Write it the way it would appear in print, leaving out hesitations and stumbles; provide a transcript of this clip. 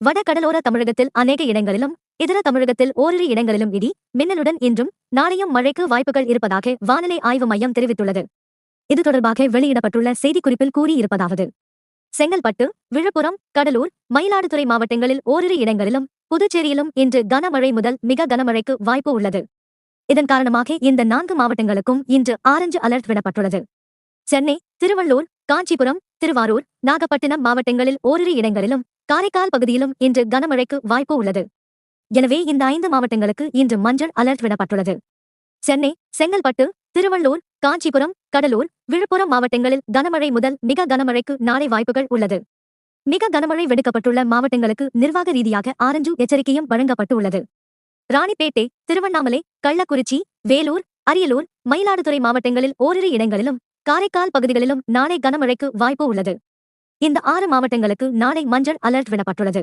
வட கடலோர தமிழகத்தில் அநேக இடங்களிலும் இதர தமிழகத்தில் ஓரிரு இடங்களிலும் இடி மின்னலுடன் இன்றும் நாளையும் மழைக்கு வாய்ப்புகள் இருப்பதாக வானிலை ஆய்வு மையம் தெரிவித்துள்ளது. இது தொடர்பாக வெளியிடப்பட்டுள்ள செய்திக்குறிப்பில் கூறியிருப்பதாவது: செங்கல்பட்டு, விழுப்புரம், கடலூர், மயிலாடுதுறை மாவட்டங்களில் ஓரிரு இடங்களிலும் புதுச்சேரியிலும் இன்று கனமழை முதல் மிக கனமழைக்கு வாய்ப்பு உள்ளது. இதன் காரணமாக இந்த 4 மாவட்டங்களுக்கும் இன்று ஆரஞ்சு அலர்ட் விடப்பட்டுள்ளது. சென்னை, திருவள்ளூர், காஞ்சிபுரம், திருவாரூர், நாகப்பட்டினம் மாவட்டங்களில் ஓரிரு இடங்களிலும் காரைக்கால் பகுதியிலும் இன்று கனமழைக்கு வாய்ப்பு உள்ளது. எனவே இந்த 5 மாவட்டங்களுக்கு இன்று மஞ்சள் அலர்ட் விடப்பட்டுள்ளது. சென்னை, செங்கல்பட்டு, திருவள்ளூர், காஞ்சிபுரம், கடலூர், விழுப்புரம் மாவட்டங்களில் கனமழை முதல் மிக கனமழைக்கு நாளை வாய்ப்புகள் உள்ளது. மிக கனமழை விடுக்கப்பட்டுள்ள மாவட்டங்களுக்கு நிர்வாக ரீதியாக ஆரஞ்சு எச்சரிக்கையும் வழங்கப்பட்டு உள்ளது. ராணிப்பேட்டை, திருவண்ணாமலை, கள்ளக்குறிச்சி, வேலூர், அரியலூர், மயிலாடுதுறை மாவட்டங்களில் ஓரிரு இடங்களிலும் காரைக்கால் பகுதிகளிலும் நாளை கனமழைக்கு வாய்ப்பு உள்ளது. இந்த 6 மாவட்டங்களுக்கு நாளை மஞ்சள் அலர்ட் விடப்பட்டுள்ளது.